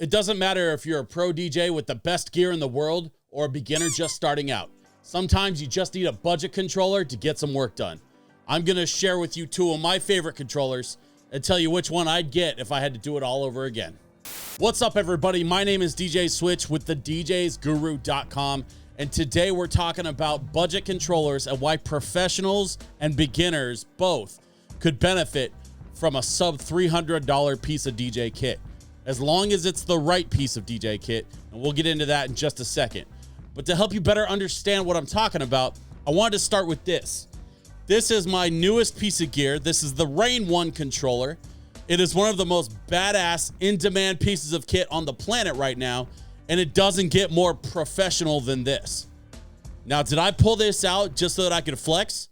It doesn't matter if you're a pro DJ with the best gear in the world or a beginner just starting out. Sometimes you just need a budget controller to get some work done. I'm going to share with you two of my favorite controllers and tell you which one I'd get if I had to do it all over again. What's up, everybody? My name is DJ Switch with the DJsGuru.com, and today we're talking about budget controllers and why professionals and beginners both could benefit from a sub $300 piece of DJ kit, as long as it's the right piece of DJ kit, and we'll get into that in just a second. But to help you better understand what I'm talking about, I wanted to start with this. This is my newest piece of gear. This is the Rain 1 controller. It is one of the most badass, in-demand pieces of kit on the planet right now, and it doesn't get more professional than this. Now, did I pull this out just so that I could flex?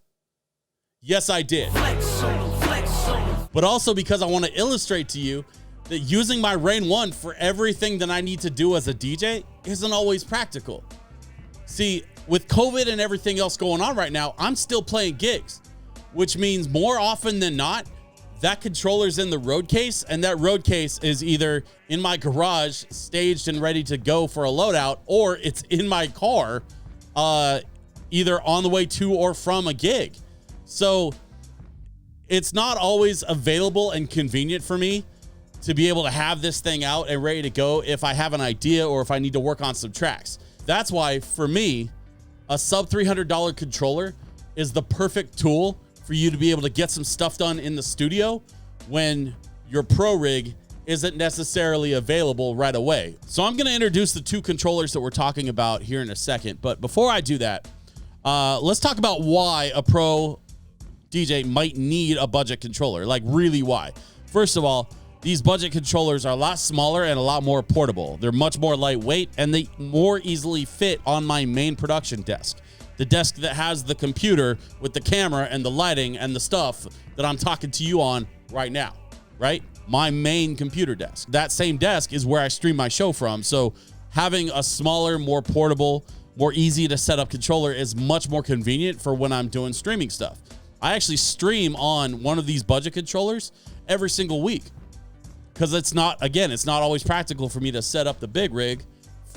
Yes, I did. But also because I want to illustrate to you that using my Rain 1 for everything that I need to do as a DJ isn't always practical. See, with COVID and everything else going on right now, I'm still playing gigs, which means more often than not, that controller's in the road case, and that road case is either in my garage, staged and ready to go for a loadout, or it's in my car, either on the way to or from a gig. So it's not always available and convenient for me to be able to have this thing out and ready to go if I have an idea or if I need to work on some tracks. That's why, for me, a sub $300 controller is the perfect tool for you to be able to get some stuff done in the studio when your pro rig isn't necessarily available right away. So I'm going to introduce the two controllers that we're talking about here in a second. But before I do that, let's talk about why a pro DJ might need a budget controller. Like, really why. First of all, these budget controllers are a lot smaller and a lot more portable. They're much more lightweight, and they more easily fit on my main production desk. The desk that has the computer with the camera and the lighting and the stuff that I'm talking to you on right now, right? My main computer desk. That same desk is where I stream my show from. So having a smaller, more portable, more easy to set up controller is much more convenient for when I'm doing streaming stuff. I actually stream on one of these budget controllers every single week, because it's not always practical for me to set up the big rig.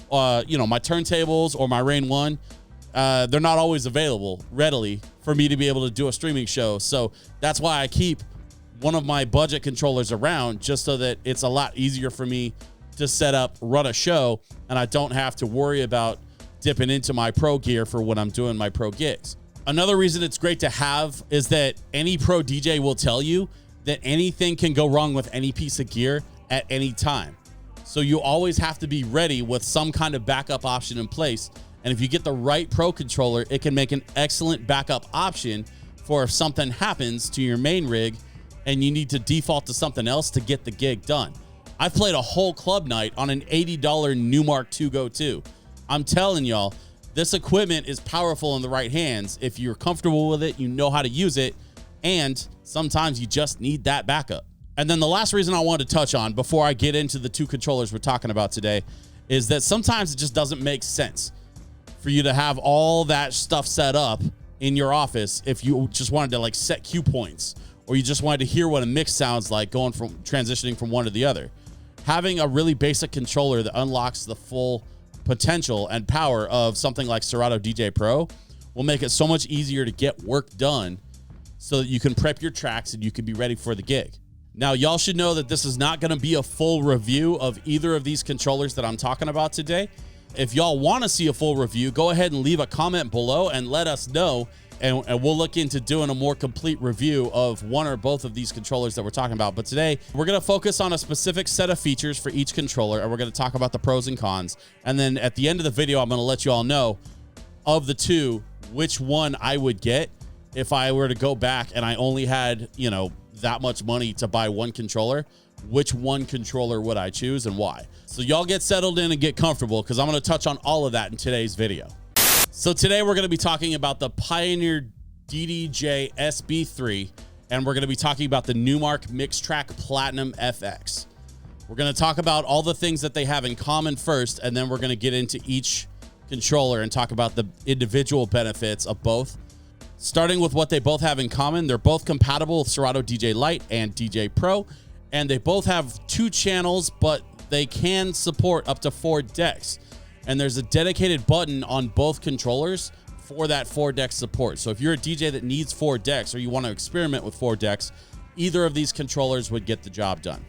My turntables or my Rain 1, they're not always available readily for me to be able to do a streaming show. So that's why I keep one of my budget controllers around, just so that it's a lot easier for me to set up, run a show, and I don't have to worry about dipping into my pro gear for when I'm doing my pro gigs. Another reason it's great to have is that any pro DJ will tell you that anything can go wrong with any piece of gear at any time. So you always have to be ready with some kind of backup option in place. And if you get the right pro controller, it can make an excellent backup option for if something happens to your main rig and you need to default to something else to get the gig done. I've played a whole club night on an $80 Numark 2 Go 2. I'm telling y'all, this equipment is powerful in the right hands. If you're comfortable with it, you know how to use it, and sometimes you just need that backup. And then the last reason I wanted to touch on before I get into the two controllers we're talking about today is that sometimes it just doesn't make sense for you to have all that stuff set up in your office if you just wanted to like set cue points, or you just wanted to hear what a mix sounds like transitioning from one to the other. Having a really basic controller that unlocks the full potential and power of something like Serato DJ Pro will make it so much easier to get work done so that you can prep your tracks and you can be ready for the gig. Now, y'all should know that this is not going to be a full review of either of these controllers that I'm talking about today. If y'all want to see a full review, go ahead and leave a comment below and let us know, and we'll look into doing a more complete review of one or both of these controllers that we're talking about. But today, we're going to focus on a specific set of features for each controller, and we're going to talk about the pros and cons. And then at the end of the video, I'm going to let you all know, of the two, which one I would get if I were to go back and I only had, that much money to buy one controller. Which one controller would I choose and why? So y'all get settled in and get comfortable, because I'm going to touch on all of that in today's video. So today we're going to be talking about the Pioneer DDJ-SB3, and we're going to be talking about the Numark Mixtrack Platinum FX. We're going to talk about all the things that they have in common first, and then we're going to get into each controller and talk about the individual benefits of both. Starting with what they both have in common, they're both compatible with Serato DJ Lite and DJ Pro, and they both have 2 channels, but they can support up to 4 decks. And there's a dedicated button on both controllers for that 4 deck support. So if you're a DJ that needs 4 decks or you want to experiment with 4 decks, either of these controllers would get the job done.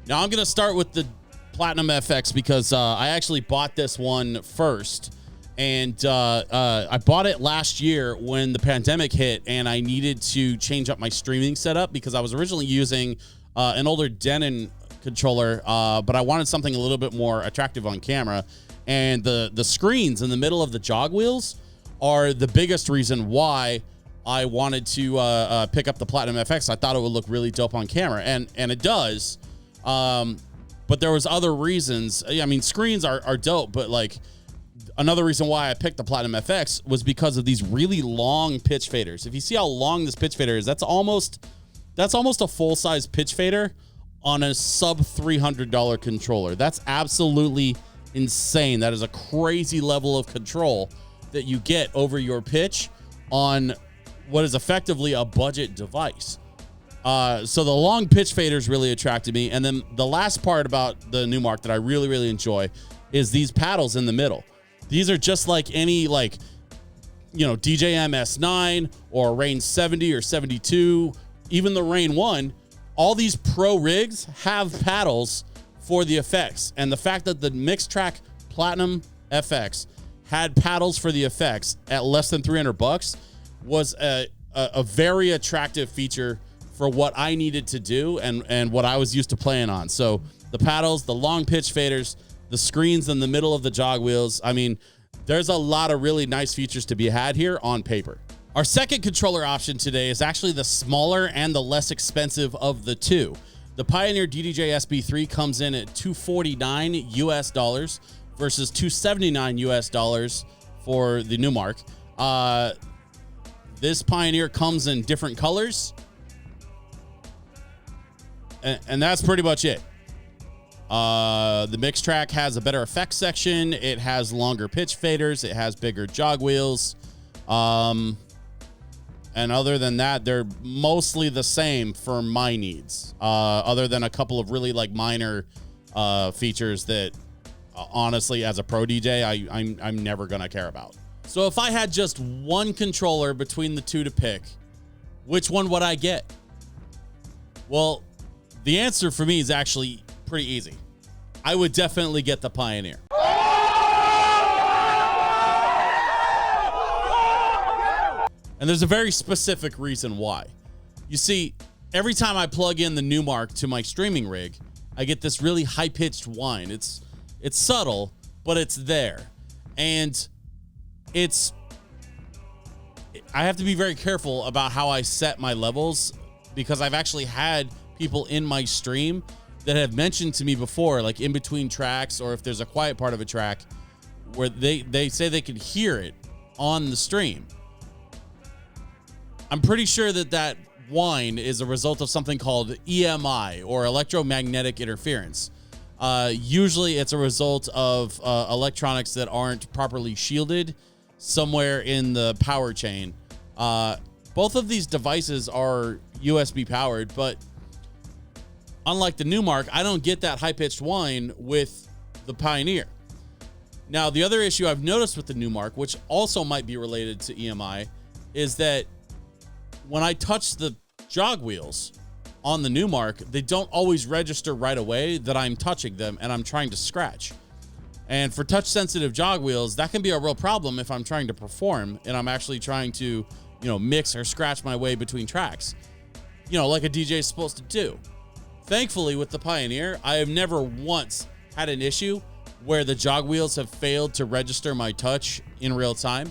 Now I'm going to start with the Platinum FX because I actually bought this one first. And I bought it last year when the pandemic hit and I needed to change up my streaming setup because I was originally using an older Denon controller, but I wanted something a little bit more attractive on camera. And the screens in the middle of the jog wheels are the biggest reason why I wanted to pick up the Platinum FX. I thought it would look really dope on camera, and it does. But there was other reasons. I mean, screens are dope, but like another reason why I picked the Platinum FX was because of these really long pitch faders. If you see how long this pitch fader is, that's almost a full-size pitch fader on a sub $300 controller. That's absolutely insane. That is a crazy level of control that you get over your pitch on what is effectively a budget device. So the long pitch faders really attracted me. And then the last part about the Numark that I really, really enjoy is these paddles in the middle. These are just like any DJM S9 or Rain 70 or 72, even the Rain 1. All these pro rigs have paddles for the effects. And the fact that the Mixtrak Platinum FX had paddles for the effects at less than $300 was a very attractive feature for what I needed to do and what I was used to playing on. So the paddles, the long pitch faders, the screens in the middle of the jog wheels. I mean, there's a lot of really nice features to be had here on paper. Our second controller option today is actually the smaller and the less expensive of the two. The Pioneer DDJ-SB3 comes in at $249 US versus $279 US for the Numark. This Pioneer comes in different colors, and that's pretty much it. The Mixtrak has a better effects section. It has longer pitch faders. It has bigger jog wheels. And other than that, they're mostly the same for my needs, other than a couple of really like minor features that honestly, as a pro DJ, I'm never going to care about. So if I had just one controller between the two to pick, which one would I get? Well, the answer for me is actually pretty easy. I would definitely get the Pioneer. And there's a very specific reason why. You see, every time I plug in the Numark to my streaming rig, I get this really high-pitched whine. It's subtle, but it's there. And I have to be very careful about how I set my levels because I've actually had people in my stream that have mentioned to me before, like in between tracks or if there's a quiet part of a track where they say they can hear it on the stream. I'm pretty sure that whine is a result of something called EMI or electromagnetic interference. Usually it's a result of electronics that aren't properly shielded somewhere in the power chain. Both of these devices are USB powered, but unlike the Numark, I don't get that high-pitched whine with the Pioneer. Now, the other issue I've noticed with the Numark, which also might be related to EMI, is that when I touch the jog wheels on the Numark, they don't always register right away that I'm touching them and I'm trying to scratch. And for touch-sensitive jog wheels, that can be a real problem if I'm trying to perform and I'm actually trying to, mix or scratch my way between tracks, like a DJ is supposed to do. Thankfully, with the Pioneer, I have never once had an issue where the jog wheels have failed to register my touch in real time.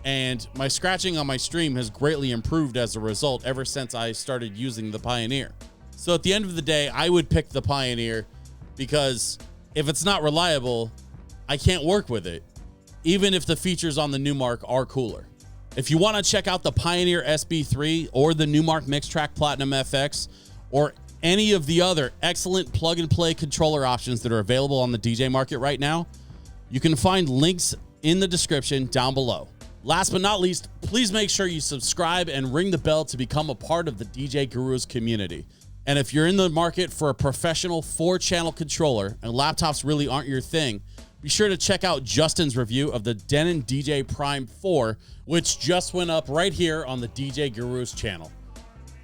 And my scratching on my stream has greatly improved as a result ever since I started using the Pioneer. So at the end of the day, I would pick the Pioneer because if it's not reliable, I can't work with it, even if the features on the Numark are cooler. If you want to check out the Pioneer SB3 or the Numark Mixtrack Platinum FX or any of the other excellent plug-and-play controller options that are available on the DJ market right now, you can find links in the description down below. Last but not least, please make sure you subscribe and ring the bell to become a part of the DJ Gurus community. And if you're in the market for a professional 4-channel controller and laptops really aren't your thing, be sure to check out Justin's review of the Denon DJ Prime 4, which just went up right here on the DJ Guru's channel.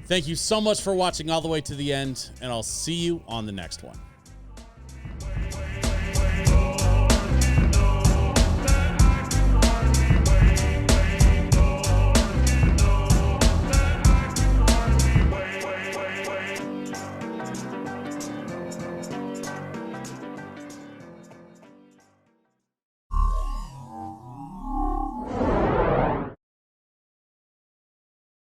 Thank you so much for watching all the way to the end, and I'll see you on the next one.